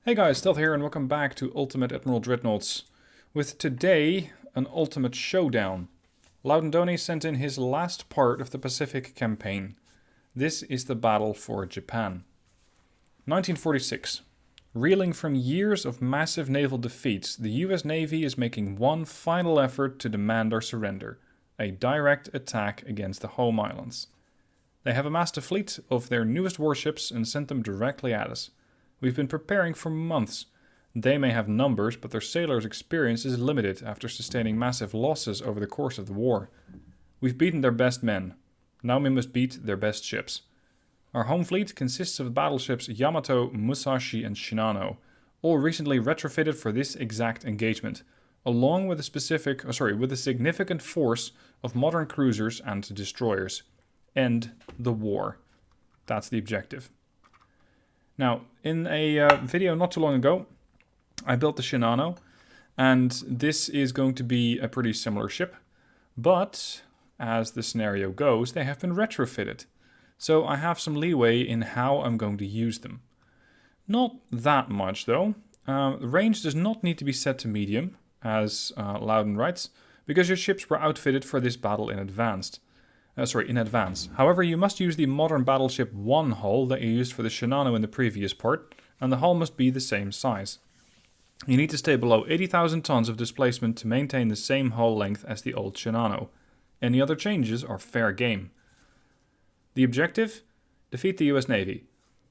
Hey guys, Stealth here and welcome back to Ultimate Admiral Dreadnoughts. With today, an ultimate showdown. Louden Doney sent in his last part of the Pacific campaign. This is the battle for Japan. 1946. Reeling from years of massive naval defeats, the US Navy is making one final effort to demand our surrender. A direct attack against the home islands. They have amassed a fleet of their newest warships and sent them directly at us. We've been preparing for months. They may have numbers, but their sailors' experience is limited after sustaining massive losses over the course of the war. We've beaten their best men. Now we must beat their best ships. Our home fleet consists of battleships Yamato, Musashi, and Shinano, all recently retrofitted for this exact engagement, along with a significant force of modern cruisers and destroyers. End the war. That's the objective. Now, in a video not too long ago, I built the Shinano, and this is going to be a pretty similar ship, but as the scenario goes, they have been retrofitted. So I have some leeway in how I'm going to use them. Not that much, though. Range does not need to be set to medium, as Louden writes, because your ships were outfitted for this battle in advance. However, you must use the modern Battleship 1 hull that you used for the Shinano in the previous part, and the hull must be the same size. You need to stay below 80,000 tons of displacement to maintain the same hull length as the old Shinano. Any other changes are fair game. The objective? Defeat the US Navy.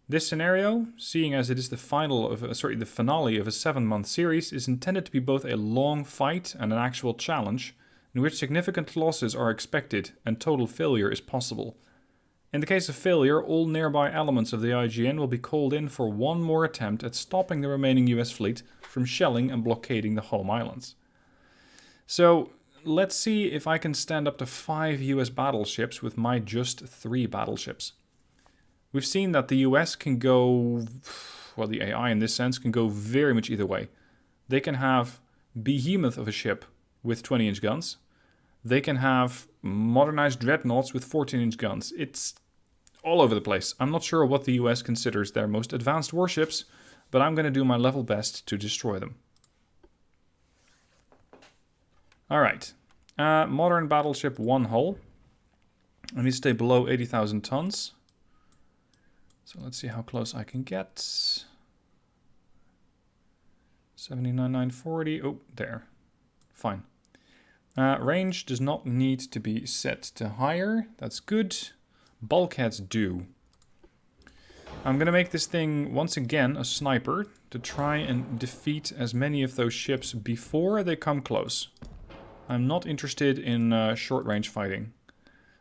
This scenario, seeing as it is the finale of a 7-month series, is intended to be both a long fight and an actual challenge, in which significant losses are expected and total failure is possible. In the case of failure, all nearby elements of the IGN will be called in for one more attempt at stopping the remaining US fleet from shelling and blockading the home islands. So, let's see if I can stand up to 5 US battleships with my just 3 battleships. We've seen that the US can go, well, the AI in this sense can go very much either way. They can have behemoth of a ship with 20-inch guns. They can have modernized Dreadnoughts with 14-inch guns. It's all over the place. I'm not sure what the US considers their most advanced warships, but I'm going to do my level best to destroy them. Alright. Modern Battleship 1 hull. I need to stay below 80,000 tons. So let's see how close I can get. 79,940. Oh, there. Fine. Range does not need to be set to higher. That's good. Bulkheads do. I'm going to make this thing once again a sniper to try and defeat as many of those ships before they come close. I'm not interested in short-range fighting.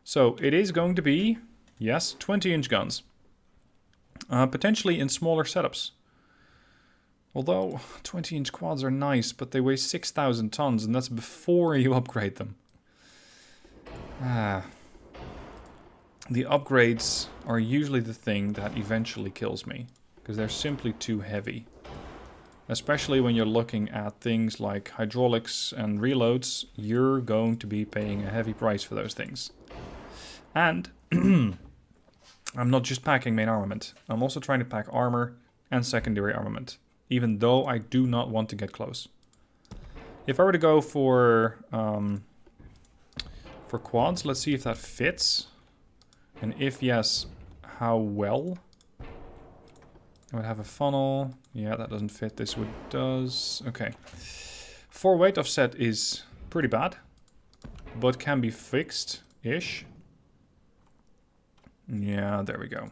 So it is going to be, yes, 20-inch guns. Potentially in smaller setups. Although 20-inch quads are nice, but they weigh 6,000 tons, and that's before you upgrade them. The upgrades are usually the thing that eventually kills me, because they're simply too heavy. Especially when you're looking at things like hydraulics and reloads, you're going to be paying a heavy price for those things. And I'm not just packing main armament, I'm also trying to pack armor and secondary armament. Even though I do not want to get close. If I were to go for quads, let's see if that fits. And if yes, how well. I would have a funnel. Yeah, that doesn't fit. This one does. Okay. 4 weight offset is pretty bad, but can be fixed-ish. Yeah, there we go.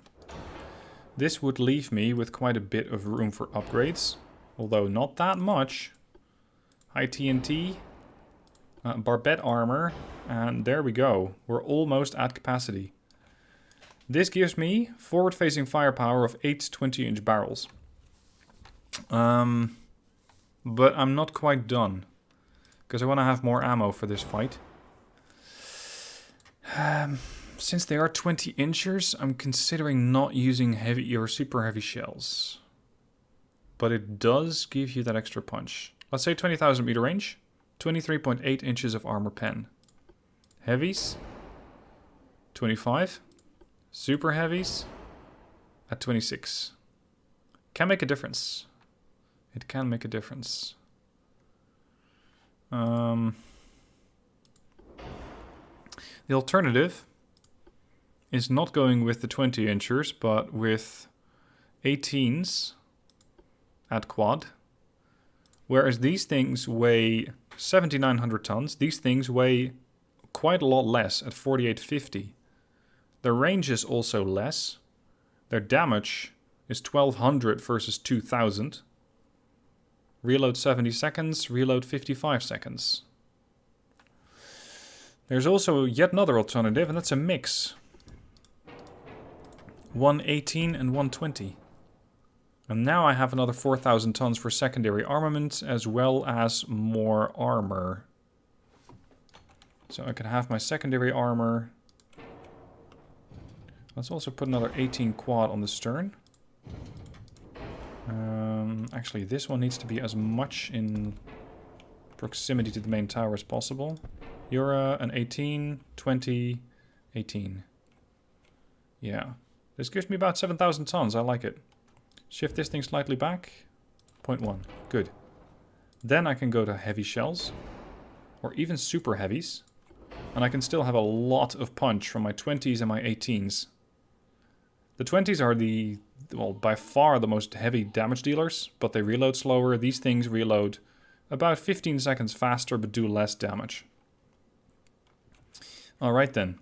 This would leave me with quite a bit of room for upgrades, although not that much. High TNT, barbette armor, and there we go. We're almost at capacity. This gives me forward-facing firepower of 8 20-inch barrels. But I'm not quite done, because I want to have more ammo for this fight. Since they are 20-inchers, I'm considering not using heavy or super heavy shells. But it does give you that extra punch. Let's say 20,000 meter range, 23.8 inches of armor pen. Heavies, 25. Super heavies, at 26. Can make a difference. It can make a difference. The alternative is not going with the 20 inchers, but with 18s at quad. Whereas these things weigh 7,900 tons, these things weigh quite a lot less at 4,850. Their range is also less. Their damage is 1,200 versus 2,000. Reload 70 seconds, reload 55 seconds. There's also yet another alternative, and that's a mix. 118 and 120. And now I have another 4,000 tons for secondary armament, as well as more armor. So I can have my secondary armor. Let's also put another 18 quad on the stern. Actually, this one needs to be as much in proximity to the main tower as possible. You're an 18, 20, 18. Yeah. This gives me about 7,000 tons. I like it. Shift this thing slightly back. 0.1. Good. Then I can go to heavy shells. Or even super heavies. And I can still have a lot of punch from my 20s and my 18s. The 20s are the, well, by far the most heavy damage dealers, but they reload slower. These things reload about 15 seconds faster, but do less damage. Alright then.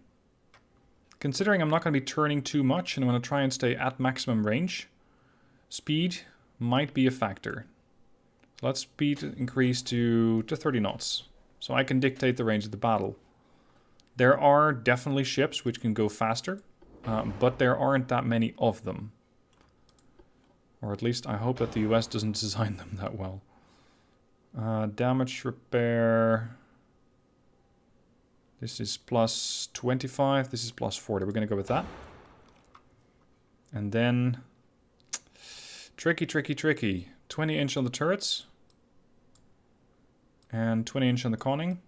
Considering I'm not going to be turning too much, and I'm going to try and stay at maximum range, speed might be a factor. So let's speed increase to 30 knots, so I can dictate the range of the battle. There are definitely ships which can go faster, but there aren't that many of them. Or at least I hope that the US doesn't design them that well. Damage repair. This is plus 25. This is plus 40. We're going to go with that. And then... Tricky, tricky, tricky. 20 inch on the turrets. And 20 inch on the conning.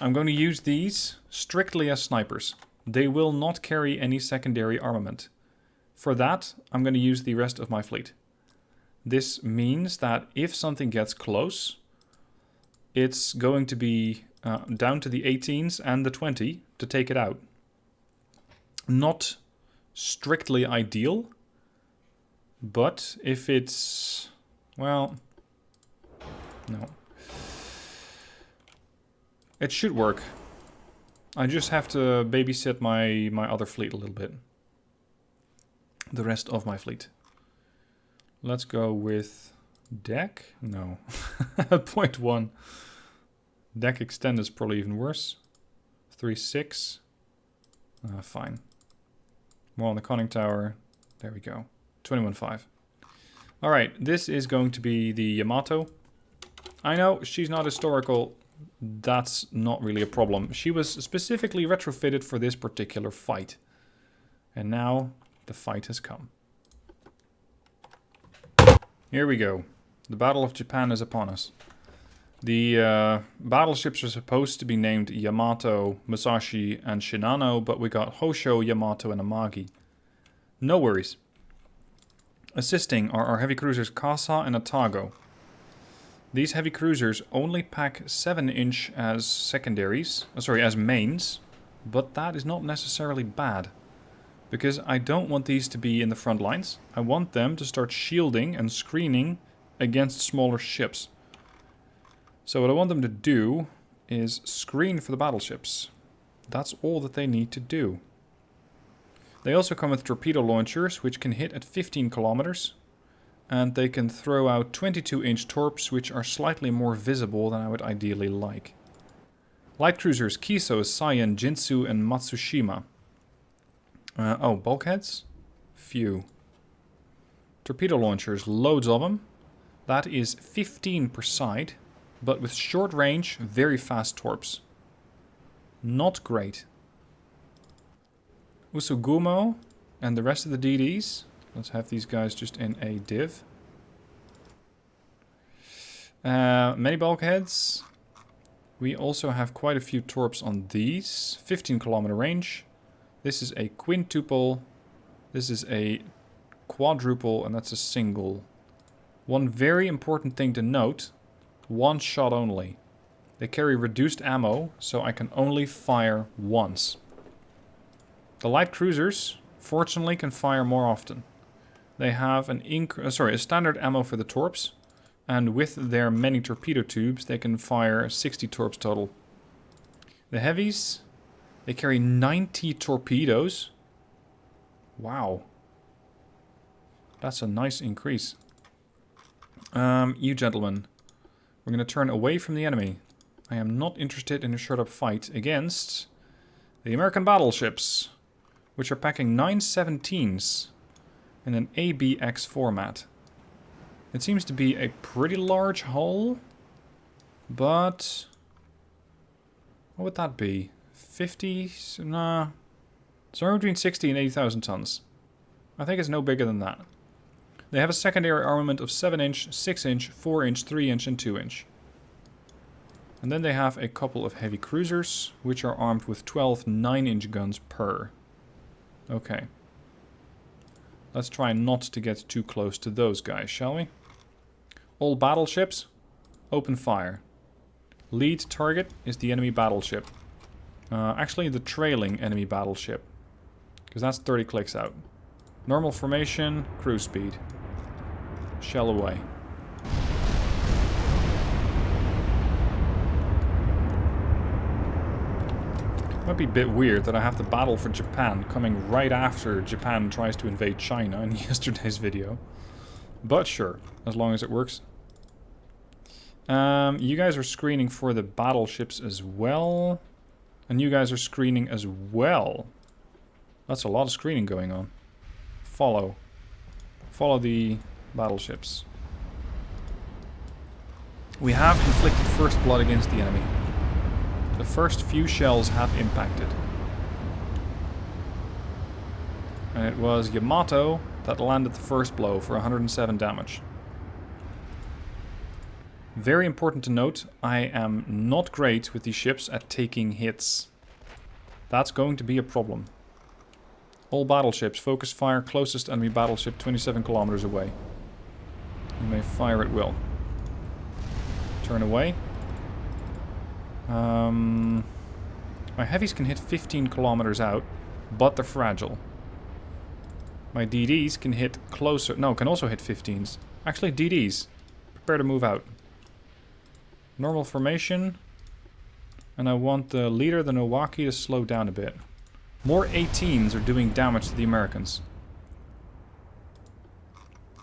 I'm going to use these strictly as snipers. They will not carry any secondary armament. For that, I'm going to use the rest of my fleet. This means that if something gets close, it's going to be down to the 18s and the 20 to take it out. Not strictly ideal, but if it's... well... no. It should work. I just have to babysit my other fleet a little bit. The rest of my fleet. Let's go with deck? No. 0.1. Deck extend is probably even worse. 3.6. Fine. More on the conning tower. There we go. 21.5. Alright, this is going to be the Yamato. I know, she's not historical. That's not really a problem. She was specifically retrofitted for this particular fight. And now the fight has come. Here we go. The Battle of Japan is upon us. The battleships are supposed to be named Yamato, Musashi, and Shinano, but we got Hosho, Yamato, and Amagi. No worries. Assisting are our heavy cruisers Kasa and Atago. These heavy cruisers only pack 7-inch as secondaries, as mains, but that is not necessarily bad. Because I don't want these to be in the front lines. I want them to start shielding and screening against smaller ships. So what I want them to do is screen for the battleships. That's all that they need to do. They also come with torpedo launchers, which can hit at 15 kilometers. And they can throw out 22-inch torps, which are slightly more visible than I would ideally like. Light cruisers Kiso, Saiyan, Jinsu, and Matsushima. Oh, bulkheads? Few. Torpedo launchers, loads of them. That is 15 per side, but with short range, very fast torps. Not great. Usugumo and the rest of the DDs. Let's have these guys just in a div. Many bulkheads. We also have quite a few torps on these. 15 kilometer range. This is a quintuple. This is a quadruple, and that's a single. One very important thing to note, one shot only. They carry reduced ammo, so I can only fire once. The light cruisers, fortunately, can fire more often. They have a standard ammo for the torps, and with their many torpedo tubes, they can fire 60 torps total. The heavies, they carry 90 torpedoes. Wow. That's a nice increase. You gentlemen, we're going to turn away from the enemy. I am not interested in a short-up fight against the American battleships, which are packing 917s in an ABX format. It seems to be a pretty large hull, but what would that be? 50? Nah. Somewhere between 60 and 80,000 tons. I think it's no bigger than that. They have a secondary armament of 7-inch, 6-inch, 4-inch, 3-inch, and 2-inch. And then they have a couple of heavy cruisers, which are armed with 12 9-inch guns per. Okay. Let's try not to get too close to those guys, shall we? All battleships, open fire. Lead target is the enemy battleship. Actually, the trailing enemy battleship. Because that's 30 clicks out. Normal formation, cruise speed. Shell away. Might be a bit weird that I have to battle for Japan coming right after Japan tries to invade China in yesterday's video. But sure, as long as it works. You guys are screening for the battleships as well. And you guys are screening as well. That's a lot of screening going on. Follow. Follow the battleships. We have inflicted first blood against the enemy. The first few shells have impacted. And it was Yamato that landed the first blow for 107 damage. Very important to note, I am not great with these ships at taking hits. That's going to be a problem. All battleships, focus fire closest enemy battleship 27 kilometers away. You may fire at will. Turn away. My heavies can hit 15 kilometers out, but they're fragile. My DDs can hit closer. No, can also hit 15s. Actually, DDs. Prepare to move out. Normal formation. And I want the leader, the Nowaki, to slow down a bit. More 18s are doing damage to the Americans.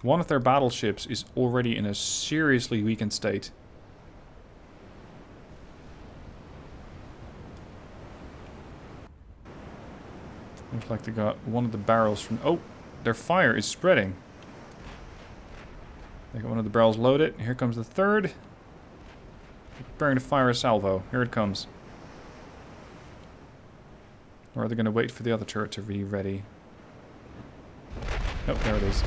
One of their battleships is already in a seriously weakened state. Looks like they got one of the barrels from... Oh, their fire is spreading. They got one of the barrels loaded. Here comes the third. Preparing to fire a salvo. Here it comes. Or are they going to wait for the other turret to be ready? Nope, there it is.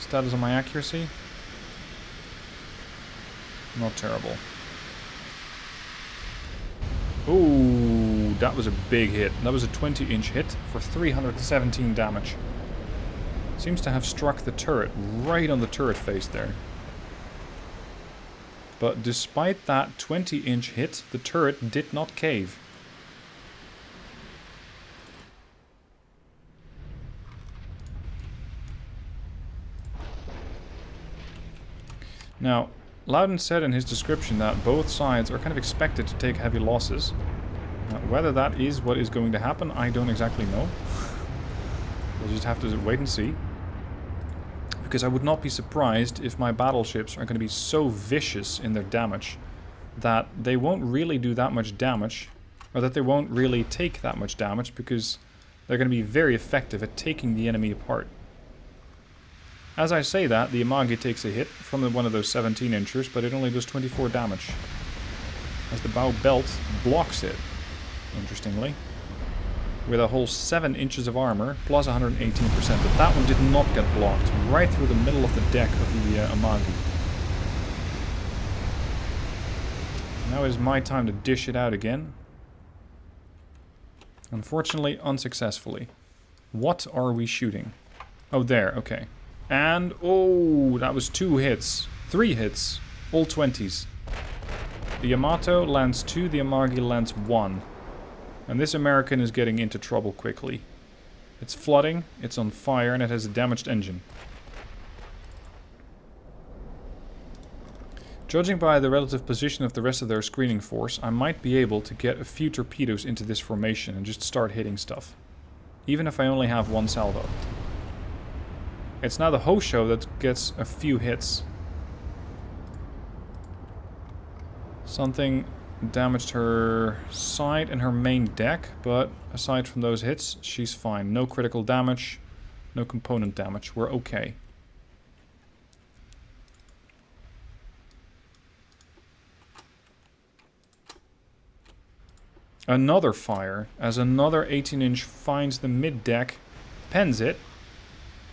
Status on my accuracy? Not terrible. Ooh, that was a big hit. That was a 20-inch hit for 317 damage. Seems to have struck the turret right on the turret face there. But despite that 20-inch hit, the turret did not cave. Now, Louden said in his description that both sides are kind of expected to take heavy losses. Whether that is what is going to happen, I don't exactly know. We'll just have to wait and see. Because I would not be surprised if my battleships are going to be so vicious in their damage that they won't really do that much damage, or that they won't really take that much damage, because they're going to be very effective at taking the enemy apart. As I say that, the Amagi takes a hit from one of those 17-inchers, but it only does 24 damage. As the bow belt blocks it, interestingly. With a whole 7 inches of armor, plus 118%. But that one did not get blocked, right through the middle of the deck of the Amagi. Now is my time to dish it out again. Unfortunately, unsuccessfully. What are we shooting? Oh, there, okay. And, oh, that was 2 hits. 3 hits. All 20s. The Yamato lands 2, the Amagi lands 1. And this American is getting into trouble quickly. It's flooding, it's on fire, and it has a damaged engine. Judging by the relative position of the rest of their screening force, I might be able to get a few torpedoes into this formation and just start hitting stuff. Even if I only have 1 salvo. It's now the Hosho that gets a few hits. Something damaged her side and her main deck, but aside from those hits, she's fine. No critical damage, no component damage. We're okay. Another fire, as another 18-inch finds the mid-deck, pens it,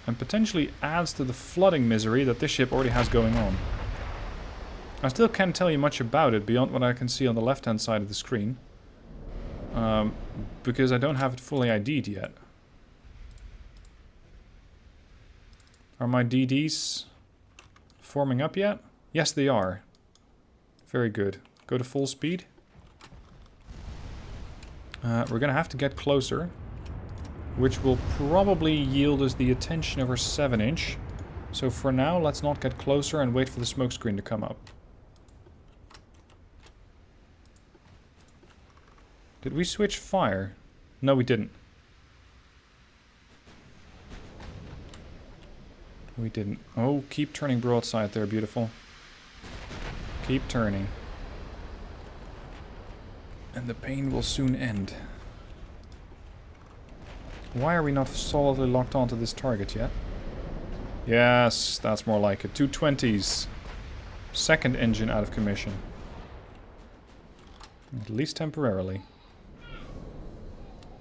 and potentially adds to the flooding misery that this ship already has going on. I still can't tell you much about it beyond what I can see on the left-hand side of the screen. Because I don't have it fully ID'd yet. Are my DDs forming up yet? Yes, they are. Very good. Go to full speed. We're going to have to get closer, which will probably yield us the attention of our 7-inch. So for now, let's not get closer and wait for the smoke screen to come up. Did we switch fire? No, we didn't. We didn't. Oh, keep turning broadside there, beautiful. Keep turning. And the pain will soon end. Why are we not solidly locked onto this target yet? Yes, that's more like it. 220s. Second engine out of commission. At least temporarily.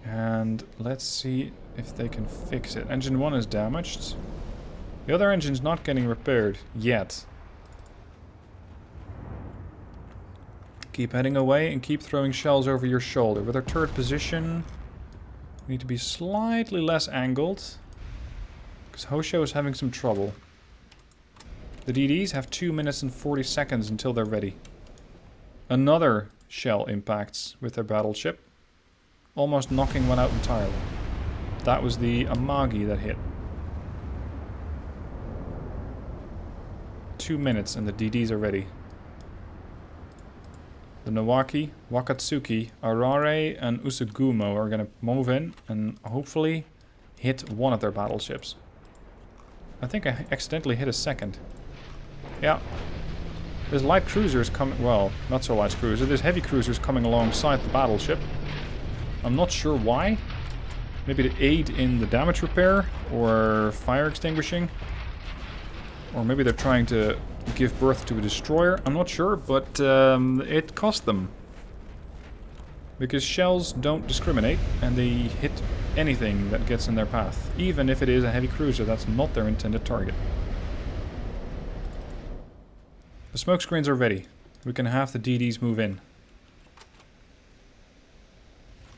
And let's see if they can fix it. Engine 1 is damaged. The other engine's not getting repaired yet. Keep heading away and keep throwing shells over your shoulder. With our turret position, we need to be slightly less angled. Because Hosho is having some trouble. The DDs have 2 minutes and 40 seconds until they're ready. Another shell impacts with their battleship. Almost knocking one out entirely. That was the Amagi that hit. 2 minutes and the DDs are ready. The Nawaki, Wakatsuki, Arare, and Usugumo are going to move in and hopefully hit one of their battleships. I think I accidentally hit a second. Yeah. There's light cruisers coming... Well, not so light cruiser. There's heavy cruisers coming alongside the battleship. I'm not sure why. Maybe to aid in the damage repair or fire extinguishing. Or maybe they're trying to give birth to a destroyer. I'm not sure, but it cost them. Because shells don't discriminate and they hit anything that gets in their path. Even if it is a heavy cruiser, that's not their intended target. The smoke screens are ready. We can have the DDs move in.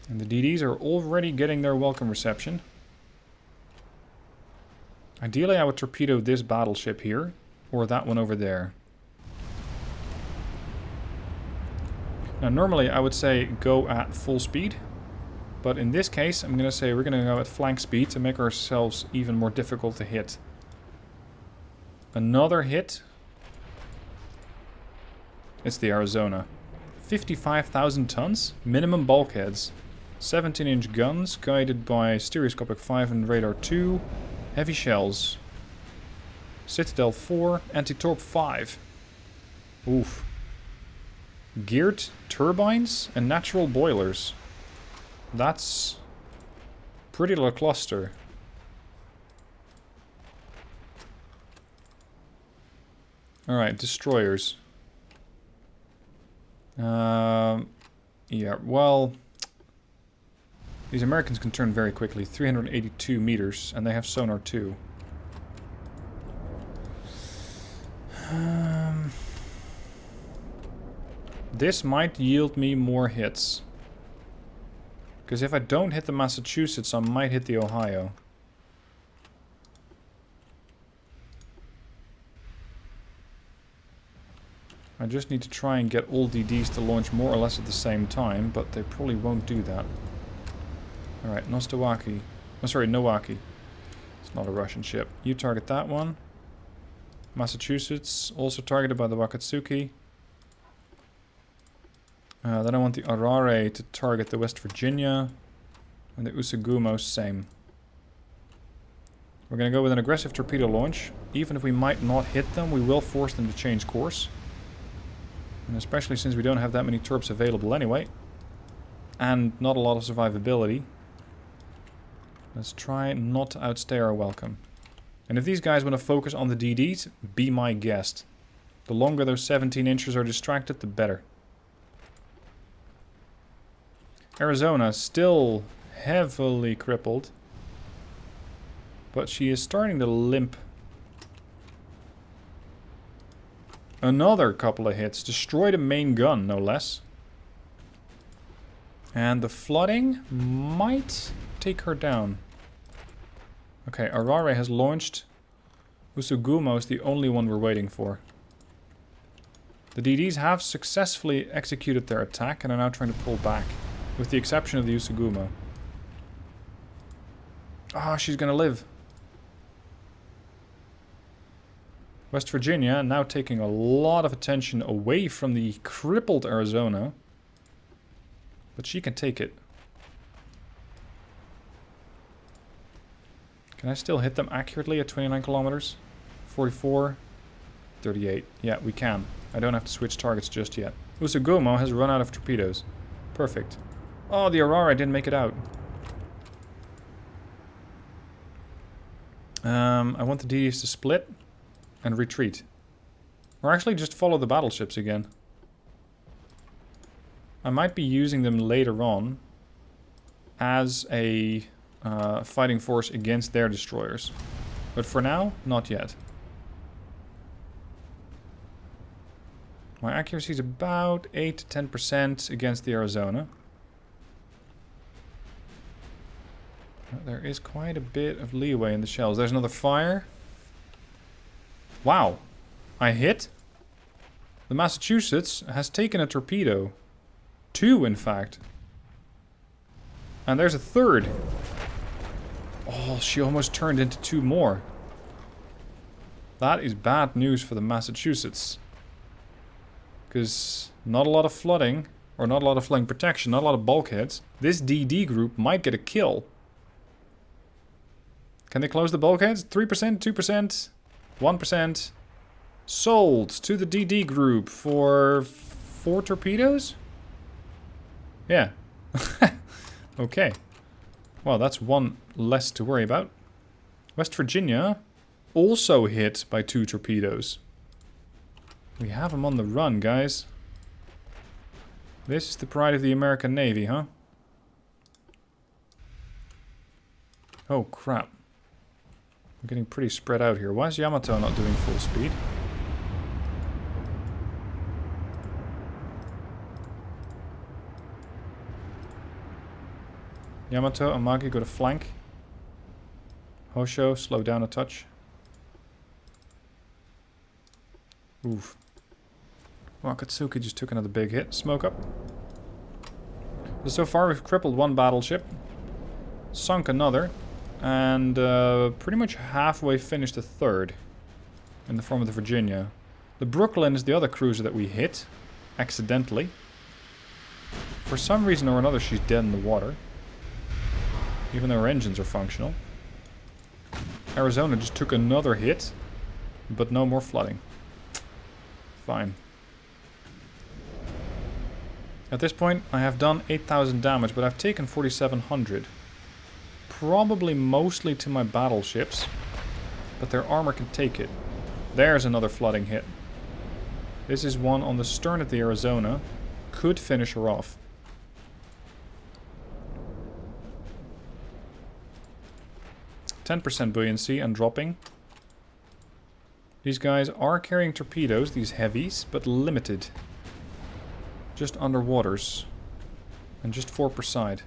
And the DDs are already getting their welcome reception. Ideally, I would torpedo this battleship here, or that one over there. Now, normally I would say go at full speed, but in this case, I'm going to say we're going to go at flank speed to make ourselves even more difficult to hit. Another hit. It's the Arizona. 55,000 tons, minimum bulkheads, 17-inch guns, guided by stereoscopic 5 and radar 2, heavy shells, Citadel 4, anti-torp 5. Oof. Geared turbines and natural boilers. That's pretty lackluster. Alright, destroyers. Yeah, well, these Americans can turn very quickly. 382 meters, and they have sonar too. This might yield me more hits. Because if I don't hit the Massachusetts, I might hit the Ohio. I just need to try and get all DDs to launch more or less at the same time, but they probably won't do that. Alright, Nostowaki. Oh, sorry, Nowaki. It's not a Russian ship. You target that one. Massachusetts, also targeted by the Wakatsuki. Then I want the Arare to target the West Virginia. And the Usagumo, same. We're going to go with an aggressive torpedo launch. Even if we might not hit them, we will force them to change course. And especially since we don't have that many torps available anyway. And not a lot of survivability. Let's try not to outstay our welcome. And if these guys want to focus on the DDs, be my guest. The longer those 17 inches are distracted, the better. Arizona still heavily crippled. But she is starting to limp. Another couple of hits. Destroyed a main gun, no less. And the flooding might take her down. Okay, Arare has launched. Usugumo is the only one we're waiting for. The DDs have successfully executed their attack and are now trying to pull back. With the exception of the Usugumo. Ah, she's gonna live. West Virginia now taking a lot of attention away from the crippled Arizona. But she can take it. Can I still hit them accurately at 29 kilometers? 44, 38. Yeah, we can. I don't have to switch targets just yet. Usugumo has run out of torpedoes. Perfect. Oh, the Aurora didn't make it out. I want the DDs to split and retreat. Or actually just follow the battleships again. I might be using them later on as a fighting force against their destroyers. But for now, not yet. My accuracy is about 8 to 10% against the Arizona. There is quite a bit of leeway in the shells. There's another fire. Wow. I hit. The Massachusetts has taken a torpedo. 2, in fact. And there's a third. Oh, she almost turned into 2 more. That is bad news for the Massachusetts. Because not a lot of flooding, or not a lot of flooding protection, not a lot of bulkheads. This DD group might get a kill. Can they close the bulkheads? 3%, 2%, 1%. Sold to the DD group for 4 torpedoes? Yeah. Okay. Well, that's 1 less to worry about. West Virginia also hit by 2 torpedoes. We have them on the run, guys. This is the pride of the American Navy, huh? Oh, crap. I'm getting pretty spread out here. Why is Yamato not doing full speed? Yamato, Amagi, go to flank. Hosho, slow down a touch. Oof. Wakatsuki just took another big hit. Smoke up. So far we've crippled 1 battleship. Sunk another. And pretty much halfway finished a 3rd. In the form of the Virginia. The Brooklyn is the other cruiser that we hit. Accidentally. For some reason or another she's dead in the water. Even though her engines are functional. Arizona just took another hit. But no more flooding. Fine. At this point I have done 8,000 damage, but I've taken 4,700. Probably mostly to my battleships. But their armor can take it. There's another flooding hit. This is one on the stern of the Arizona. Could finish her off. %, buoyancy and dropping. These guys are carrying torpedoes, these heavies, but limited. Just underwaters. And just 4 per side.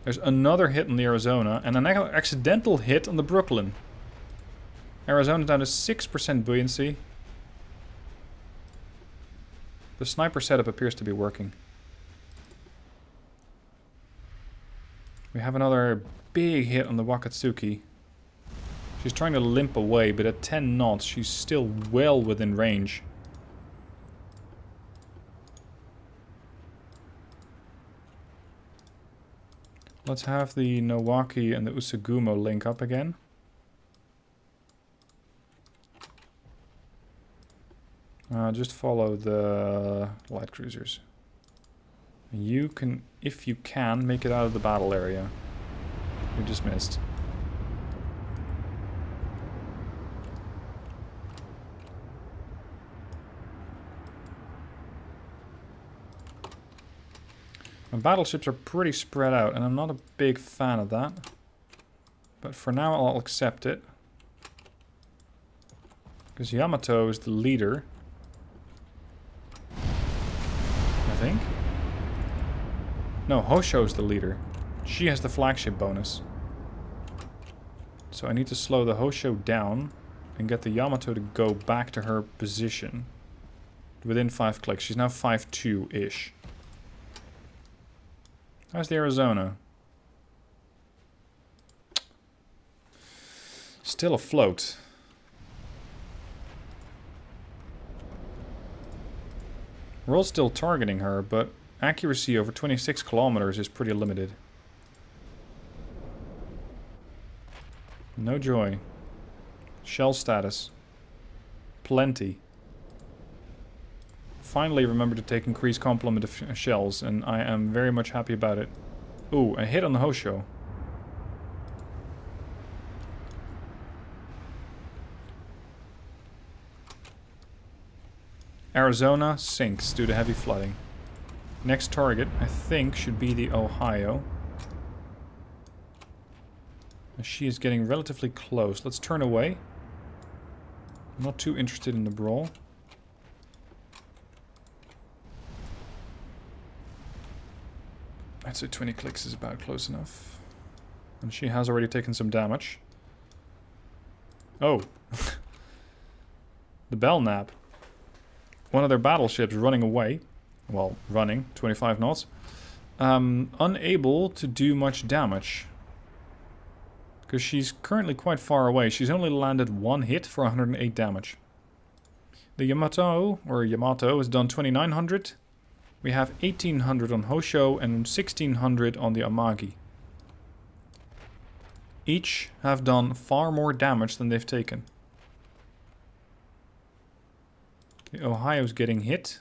There's another hit on the Arizona and an accidental hit on the Brooklyn. Arizona down to 6% buoyancy. The sniper setup appears to be working. We have another big hit on the Wakatsuki. She's trying to limp away, but at 10 knots, she's still well within range. Let's have the Nowaki and the Usagumo link up again. Just follow the light cruisers. You can, if you can, make it out of the battle area. You just missed. My battleships are pretty spread out, and I'm not a big fan of that. But for now, I'll accept it. Because Yamato is the leader. I think. No, Hosho's the leader. She has the flagship bonus. So I need to slow the Hosho down and get the Yamato to go back to her position. Within 5 clicks. She's now 5-2-ish. How's the Arizona? Still afloat. We're all still targeting her, but accuracy over 26 kilometers is pretty limited. No joy. Shell status. Plenty. Finally remembered to take increased complement of shells, and I am very much happy about it. Ooh, a hit on the Hosho. Arizona sinks due to heavy flooding. Next target, I think, should be the Ohio. She is getting relatively close. Let's turn away. I'm not too interested in the brawl. I'd say 20 clicks is about close enough. And she has already taken some damage. Oh. The Belknap. One of their battleships running away. Well, running, 25 knots. Unable to do much damage. Because she's currently quite far away. She's only landed 1 hit for 108 damage. The Yamato, has done 2900. We have 1800 on Hosho and 1600 on the Amagi. Each have done far more damage than they've taken. The Ohio's getting hit.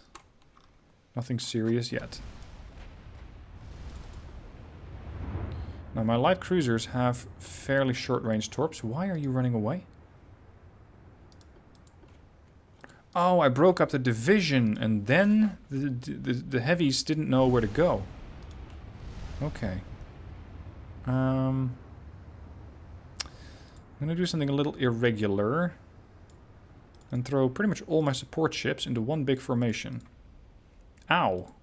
Nothing serious yet. Now my light cruisers have fairly short range torps. Why are you running away? Oh, I broke up the division and then the heavies didn't know where to go. Okay. I'm gonna do something a little irregular and throw pretty much all my support ships into one big formation. Ow.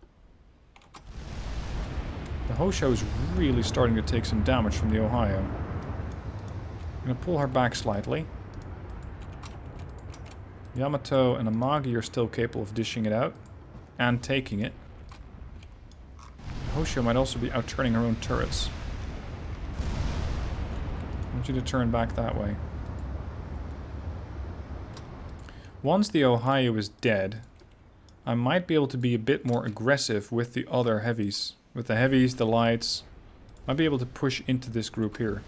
The Hosho is really starting to take some damage from the Ohio. I'm going to pull her back slightly. Yamato and Amagi are still capable of dishing it out and taking it. The Hosho might also be outturning her own turrets. I want you to turn back that way. Once the Ohio is dead, I might be able to be a bit more aggressive with the other heavies. With the heavies, the lights, I'd be able to push into this group here.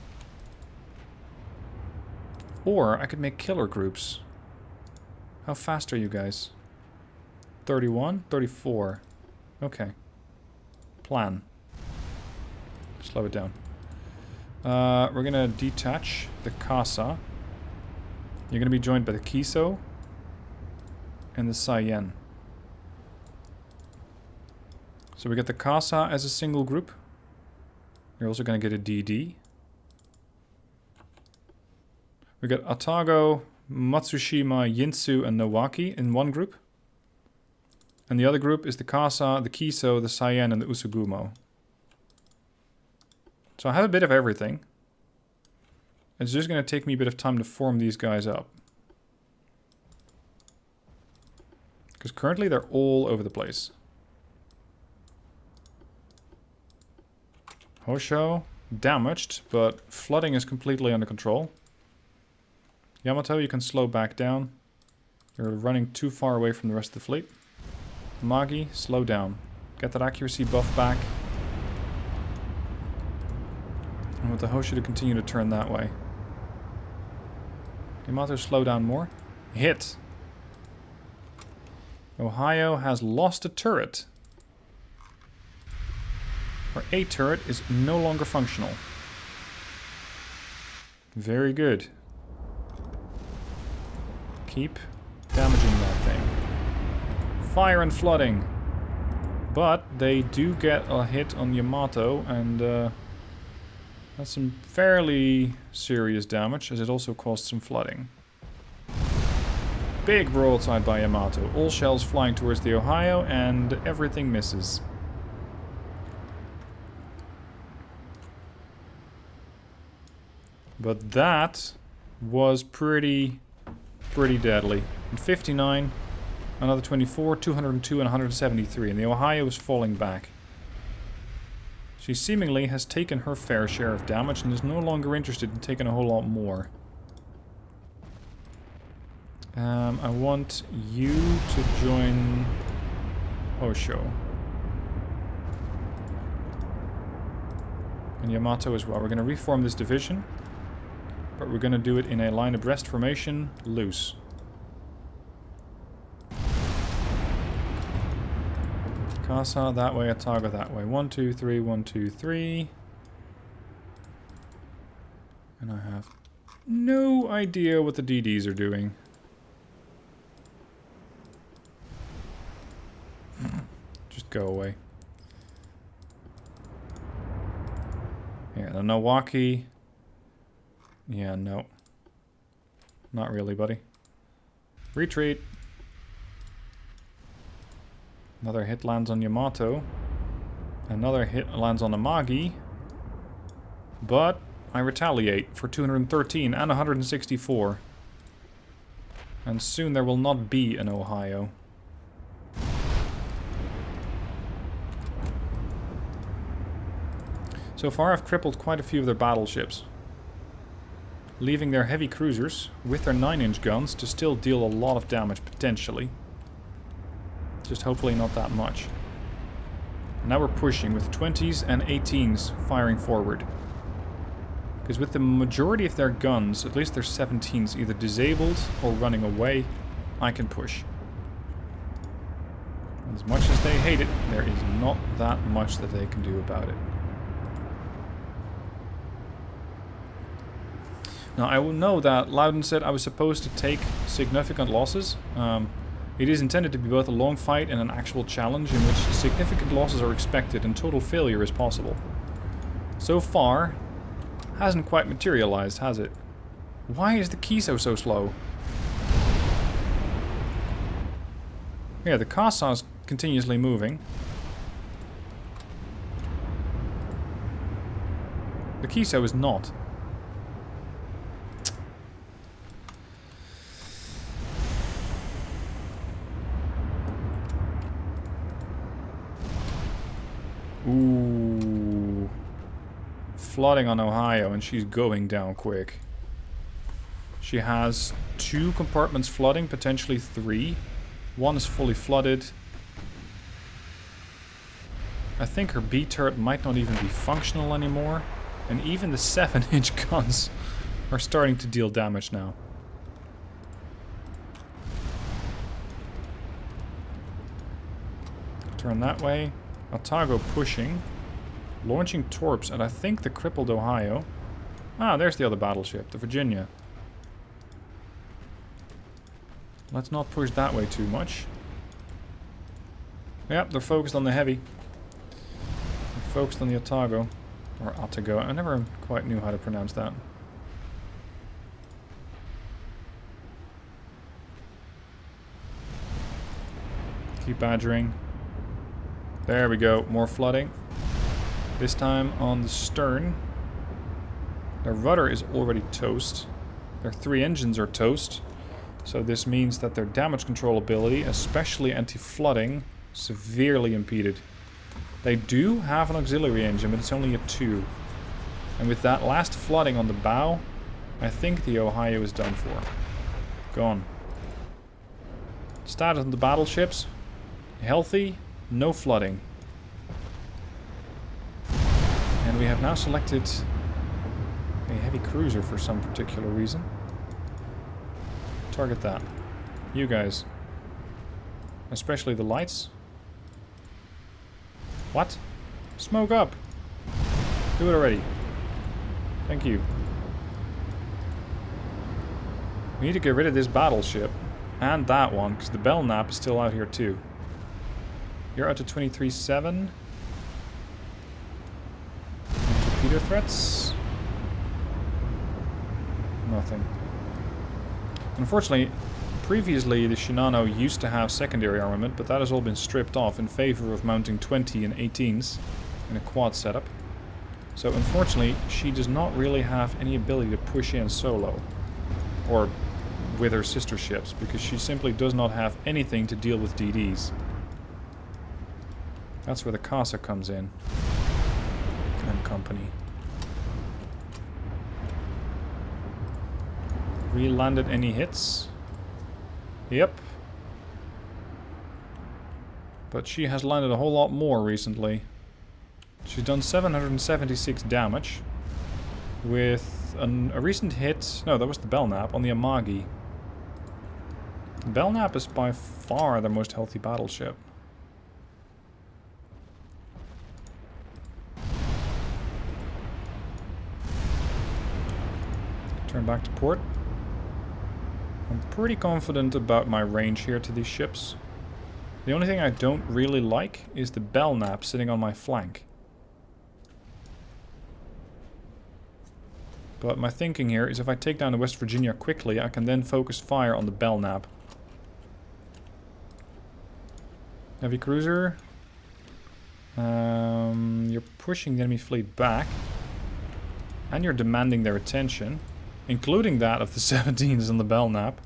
Or I could make killer groups. How fast are you guys? 31? 34. Okay. Plan. Slow it down. We're gonna detach the Kasa. You're gonna be joined by the Kiso and the Sayen. So we get the Kasa as a single group. You're also going to get a DD. We got Atago, Matsushima, Yinsu, and Nowaki in one group. And the other group is the Kasa, the Kiso, the Sayen, and the Usagumo. So I have a bit of everything. It's just going to take me a bit of time to form these guys up. Because currently they're all over the place. Hosho, damaged, but flooding is completely under control. Yamato, you can slow back down. You're running too far away from the rest of the fleet. Magi, slow down. Get that accuracy buff back. I want the Hosho to continue to turn that way. Yamato, slow down more. Hit. Ohio has lost a turret. Or a turret is no longer functional. Very good. Keep damaging that thing. Fire and flooding. But they do get a hit on Yamato, and that's some fairly serious damage, as it also caused some flooding. Big broadside by Yamato. All shells flying towards the Ohio, and everything misses. But that was pretty deadly. And 59, another 24, 202, and 173. And the Ohio is falling back. She seemingly has taken her fair share of damage and is no longer interested in taking a whole lot more. I want you to join Hosho. And Yamato as well. We're going to reform this division. But we're going to do it in a line abreast formation, loose. Casa that way, Ataga that way. 1, 2, 3, 1, 2, 3. And I have no idea what the DDs are doing. Just go away. Yeah, the Nawaki. Yeah, no. Not really, buddy. Retreat. Another hit lands on Yamato. Another hit lands on Amagi. But I retaliate for 213 and 164. And soon there will not be an Ohio. So far I've crippled quite a few of their battleships, leaving their heavy cruisers with their 9-inch guns to still deal a lot of damage potentially. Just hopefully not that much. And now we're pushing with 20s and 18s firing forward. Because with the majority of their guns, at least their 17s either disabled or running away, I can push. As much as they hate it, there is not that much that they can do about it. Now, I will know that Louden said I was supposed to take significant losses. It is intended to be both a long fight and an actual challenge in which significant losses are expected and total failure is possible. So far, hasn't quite materialized, has it? Why is the Kiso so slow? Yeah, the Kasa is continuously moving. The Kiso is not. Ooh. Flooding on Ohio, and she's going down quick. She has 2 compartments flooding, potentially 3. 1 is fully flooded. I think her B turret might not even be functional anymore. And even the 7-inch guns are starting to deal damage now. Turn that way. Otago pushing. Launching torps at I think the crippled Ohio. Ah, there's the other battleship, the Virginia. Let's not push that way too much. Yep, they're focused on the heavy. They're focused on the Otago. Or Otago. I never quite knew how to pronounce that. Keep badgering. There we go. More flooding. This time on the stern. Their rudder is already toast. Their 3 engines are toast. So this means that their damage control ability, especially anti-flooding, severely impeded. They do have an auxiliary engine, but it's only a 2. And with that last flooding on the bow, I think the Ohio is done for. Gone. Status on the battleships. Healthy, no flooding. And we have now selected a heavy cruiser for some particular reason. Target that. You guys. Especially the lights. What? Smoke up. Do it already. Thank you. We need to get rid of this battleship. And that one, because the Belknap is still out here too. You're out to 23.7. Torpedo threats? Nothing. Unfortunately, previously the Shinano used to have secondary armament, but that has all been stripped off in favor of mounting 20 and 18s in a quad setup. So unfortunately, she does not really have any ability to push in solo. Or with her sister ships, because she simply does not have anything to deal with DDs. That's where the Casa comes in. And company. Re-landed any hits? Yep. But she has landed a whole lot more recently. She's done 776 damage. With a recent hit... No, that was the Belknap on the Amagi. Belknap is by far the most healthy battleship. Turn back to port. I'm pretty confident about my range here to these ships. The only thing I don't really like is the Belknap sitting on my flank. But my thinking here is if I take down the West Virginia quickly, I can then focus fire on the Belknap. Heavy cruiser. You're pushing the enemy fleet back. And you're demanding their attention. Including that of the 17s on the Belknap.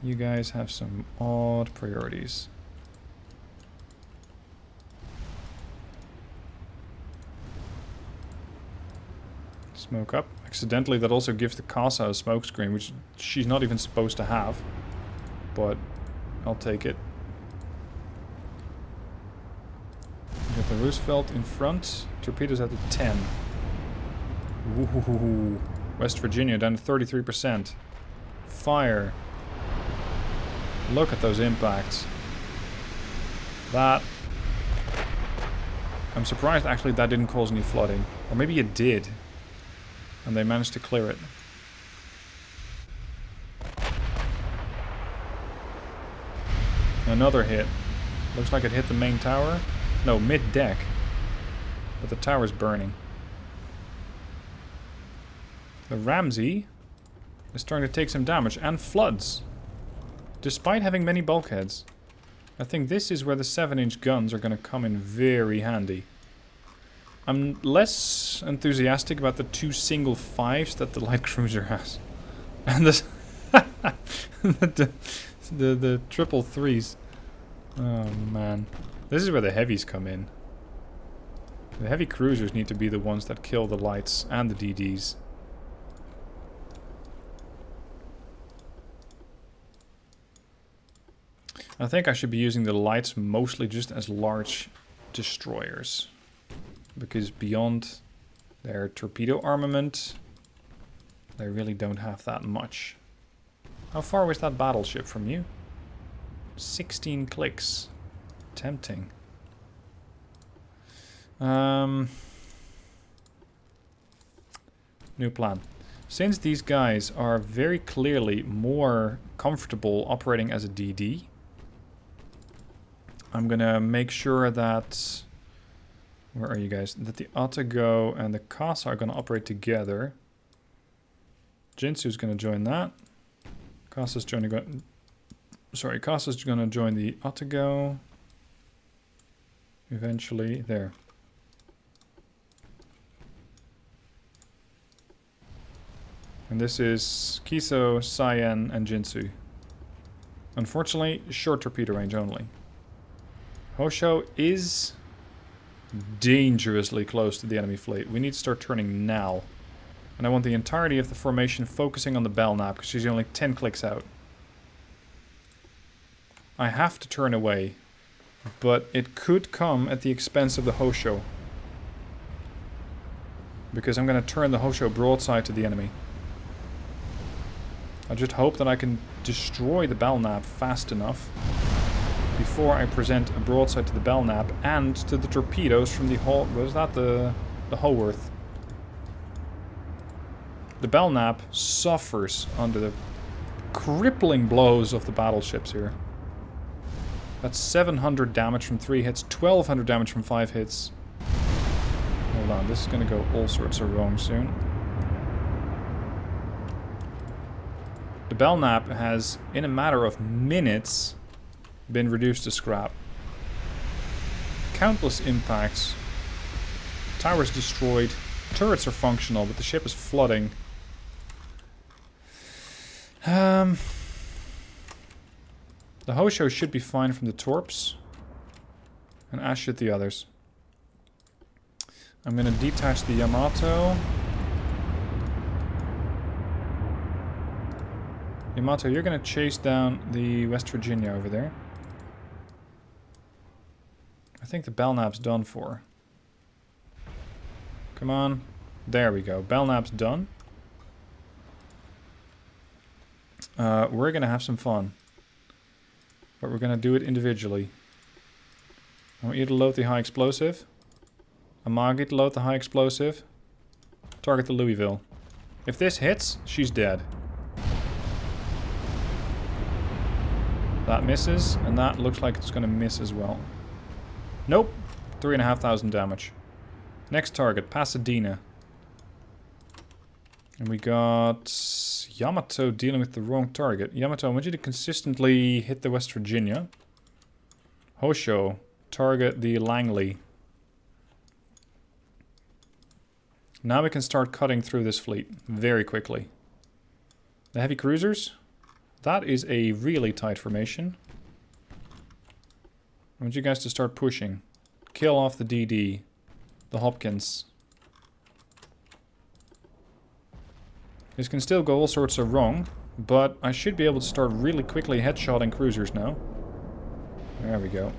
You guys have some odd priorities. Smoke up. Accidentally, that also gives the Casa a smoke screen, which she's not even supposed to have. But I'll take it. Get the Roosevelt in front. Torpedoes at the 10. Ooh, West Virginia down to 33%. Fire. Look at those impacts. That... I'm surprised actually that didn't cause any flooding. Or maybe it did. And they managed to clear it. Another hit. Looks like it hit the main tower. No, mid-deck. But the tower's burning. The Ramsey is starting to take some damage and floods. Despite having many bulkheads. I think this is where the 7-inch guns are going to come in very handy. I'm less enthusiastic about the 2 single 5s that the light cruiser has. And the triple 3s. Oh man. This is where the heavies come in. The heavy cruisers need to be the ones that kill the lights and the DDs. I think I should be using the lights mostly just as large destroyers. Because beyond their torpedo armament, they really don't have that much. How far was that battleship from you? 16 clicks. Tempting. New plan. Since these guys are very clearly more comfortable operating as a DD, I'm gonna make sure that... Where are you guys? That the Otago and the Casa are gonna operate together. Jinsu's gonna join that. Casa's joining... Sorry, Casa's gonna join the Otago. Eventually, there. And this is Kiso, Cyan, and Jinsu. Unfortunately, short torpedo range only. Hosho is dangerously close to the enemy fleet. We need to start turning now. And I want the entirety of the formation focusing on the Belknap, because she's only 10 clicks out. I have to turn away, but it could come at the expense of the Hosho. Because I'm going to turn the Hosho broadside to the enemy. I just hope that I can destroy the Belknap fast enough before I present a broadside to the Belknap and to the torpedoes from the hull. Was that the Haworth? The Belknap suffers under the crippling blows of the battleships here. That's 700 damage from 3 hits, 1200 damage from 5 hits. Hold on, this is going to go all sorts of wrong soon. The Belknap has, in a matter of minutes, been reduced to scrap. Countless impacts. Towers destroyed. Turrets are functional, but the ship is flooding. The Hosho should be fine from the torps. And as should the others. I'm going to detach the Yamato. Yamato, you're going to chase down the West Virginia over there. I think the Belknap's done for. Come on. There we go. Belknap's done. We're going to have some fun. But we're going to do it individually. I want you to load the high explosive. Amagi to load the high explosive. Target the Louisville. If this hits, she's dead. That misses, and that looks like it's going to miss as well. Nope. 3,500 damage. Next target, Pasadena. And we got Yamato dealing with the wrong target. Yamato, I want you to consistently hit the West Virginia. Hosho, target the Langley. Now we can start cutting through this fleet very quickly. The heavy cruisers. That is a really tight formation. I want you guys to start pushing. Kill off the DD. The Hopkins. This can still go all sorts of wrong, but I should be able to start really quickly headshotting cruisers now. There we go.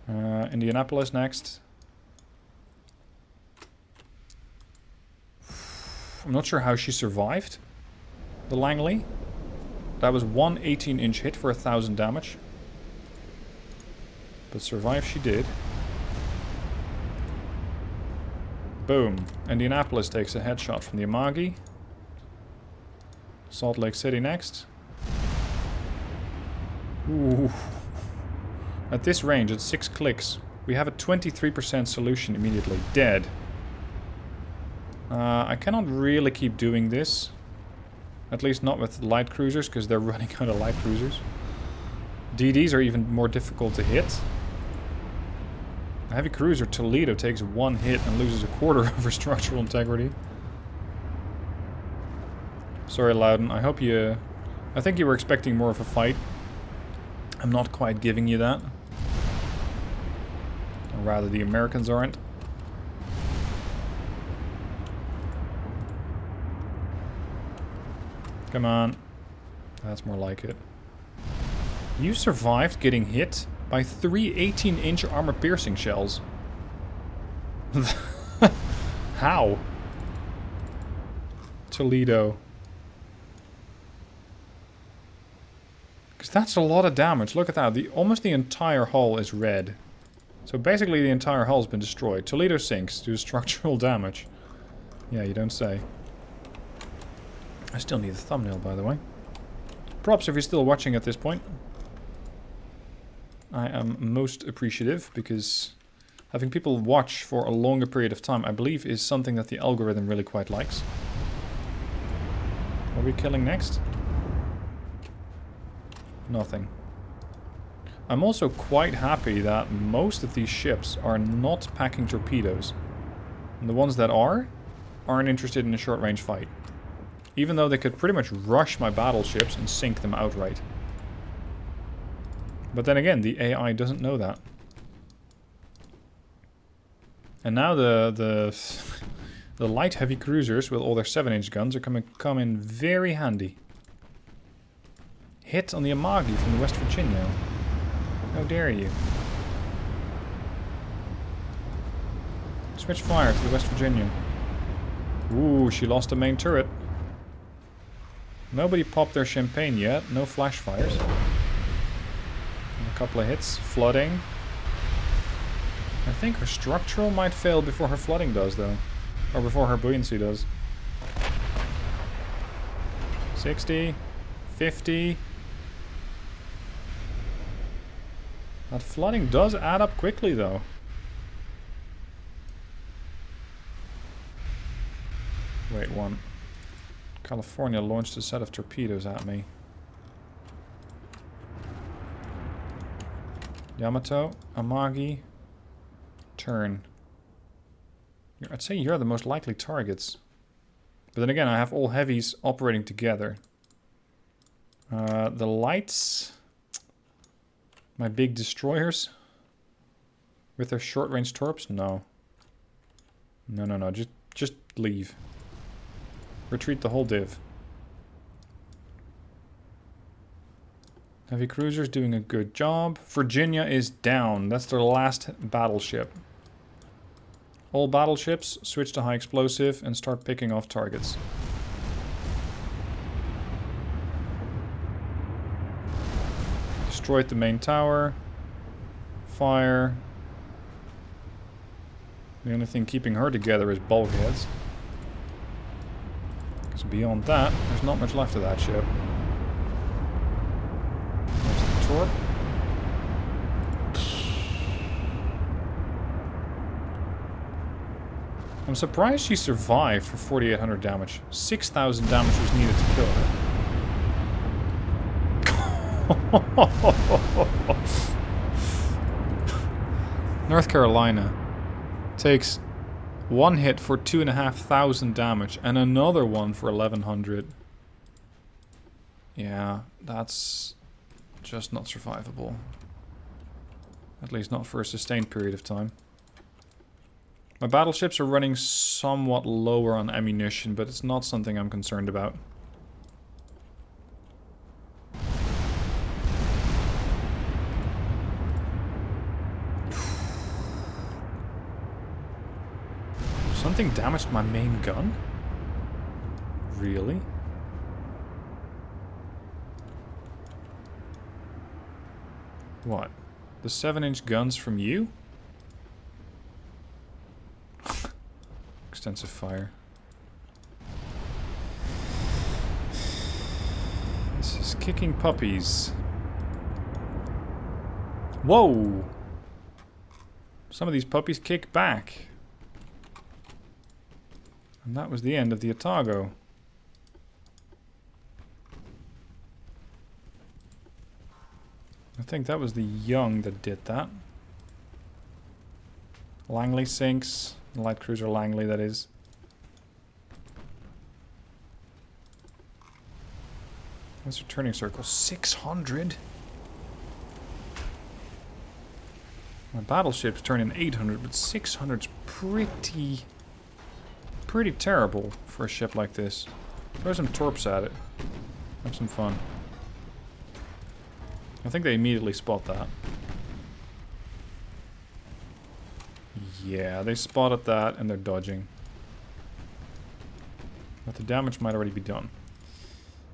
Indianapolis next. I'm not sure how she survived. The Langley. That was one 18-inch hit for 1,000 damage. But survive she did. Boom. Indianapolis takes a headshot from the Amagi. Salt Lake City next. Ooh. At this range, at 6 clicks, we have a 23% solution immediately. Dead. I cannot really keep doing this. At least not with light cruisers, because they're running out of light cruisers. DDs are even more difficult to hit. A heavy cruiser, Toledo, takes 1 hit and loses a quarter of her structural integrity. Sorry, Louden. I hope you... I think you were expecting more of a fight. I'm not quite giving you that. Or rather, the Americans aren't. Come on. That's more like it. You survived getting hit by 3 18-inch armor-piercing shells. How? Toledo. Because that's a lot of damage. Look at that. Almost the entire hull is red. So basically the entire hull's been destroyed. Toledo sinks due to structural damage. Yeah, you don't say. I still need a thumbnail, by the way. Props if you're still watching at this point. I am most appreciative, because having people watch for a longer period of time, I believe, is something that the algorithm really quite likes. What are we killing next? Nothing. I'm also quite happy that most of these ships are not packing torpedoes. And the ones that are, aren't interested in a short-range fight. Even though they could pretty much rush my battleships and sink them outright. But then again, the AI doesn't know that. And now the light heavy cruisers with all their 7-inch guns are come in very handy. Hit on the Amagi from the West Virginia. How dare you? Switch fire to the West Virginia. Ooh, she lost the main turret. Nobody popped their champagne yet. No flash fires. And a couple of hits. Flooding. I think her structural might fail before her flooding does, though. Or before her buoyancy does. 60. 50. That flooding does add up quickly, though. Wait, one. California launched a set of torpedoes at me. Yamato, Amagi, turn. I'd say you're the most likely targets. But then again, I have all heavies operating together. The lights... My big destroyers? With their short-range torps? No. No. Just leave. Retreat the whole div. Heavy cruisers doing a good job. Virginia is down. That's their last battleship. All battleships switch to high explosive and start picking off targets. Destroyed the main tower. Fire. The only thing keeping her together is bulkheads. Because beyond that, there's not much left of that ship. There's the torp. I'm surprised she survived for 4,800 damage. 6,000 damage was needed to kill her. North Carolina takes one hit for 2,500 damage and another one for 1,100. Yeah, that's just not survivable. At least not for a sustained period of time. My battleships are running somewhat lower on ammunition, but it's not something I'm concerned about. Something damaged my main gun? Really? What? The 7-inch guns from you? Extensive fire. This is kicking puppies. Whoa! Some of these puppies kick back. And that was the end of the Otago. I think that was the young that did that. Langley sinks. Light cruiser Langley, that is. What's her turning circle? 600? My battleships turn in 800, but 600's pretty terrible for a ship like this. Throw some torps at it. Have some fun. I think they immediately spot that. Yeah, they spotted that and they're dodging. But the damage might already be done.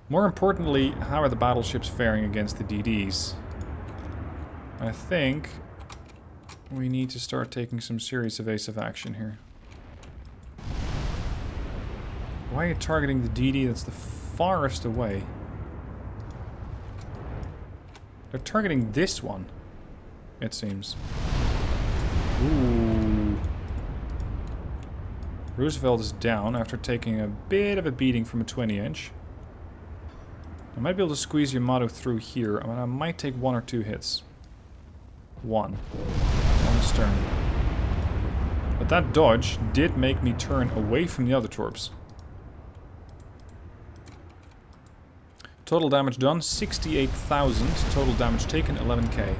More importantly, how are the battleships faring against the DDs? I think we need to start taking some serious evasive action here. Why are you targeting the DD that's the farthest away? They're targeting this one, it seems. Ooh. Roosevelt is down after taking a bit of a beating from a 20-inch. I might be able to squeeze Yamato through here. I mean, I might take 1 or 2 hits. One. On the stern. But that dodge did make me turn away from the other torps. Total damage done, 68,000. Total damage taken, 11k.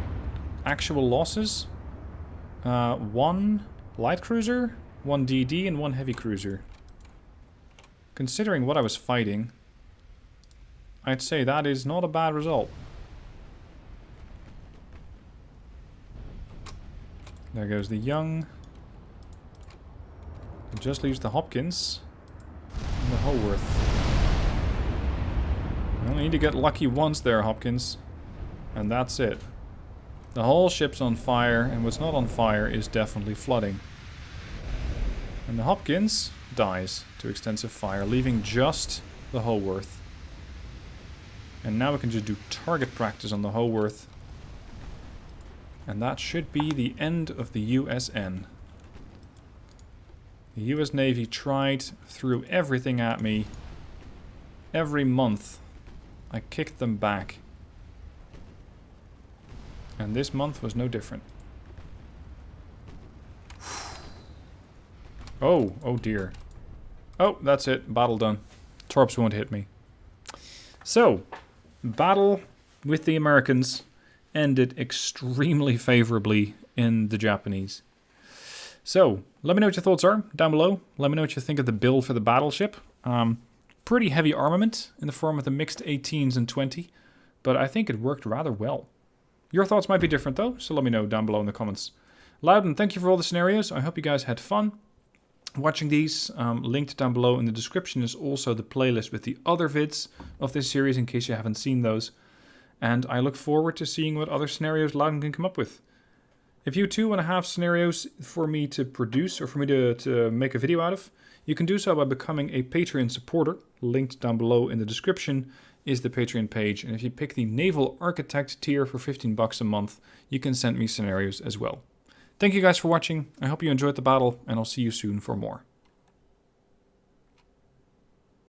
Actual losses, 1 light cruiser, 1 DD, and 1 heavy cruiser. Considering what I was fighting, I'd say that is not a bad result. There goes the Young. It just leaves the Hopkins and the Holworth. You only need to get lucky once there, Hopkins. And that's it. The whole ship's on fire, and what's not on fire is definitely flooding. And the Hopkins dies to extensive fire, leaving just the Holworth. And now we can just do target practice on the Holworth. And that should be the end of the USN. The US Navy tried, threw everything at me. Every month, I kicked them back. And this month was no different. Oh, oh dear. Oh, that's it. Battle done. Torps won't hit me. So, battle with the Americans ended extremely favorably in the Japanese. So, let me know what your thoughts are down below. Let me know what you think of the build for the battleship. Pretty heavy armament in the form of the mixed 18s and 20, but I think it worked rather well. Your thoughts might be different though, so let me know down below in the comments. Louden, thank you for all the scenarios. I hope you guys had fun watching these. Linked down below in the description is also the playlist with the other vids of this series in case you haven't seen those. And I look forward to seeing what other scenarios Louden can come up with. If you too want to have scenarios for me to produce or for me to make a video out of, you can do so by becoming a Patreon supporter. Linked down below in the description is the Patreon page. And if you pick the Naval Architect tier for 15 bucks a month, you can send me scenarios as well. Thank you guys for watching. I hope you enjoyed the battle, and I'll see you soon for more.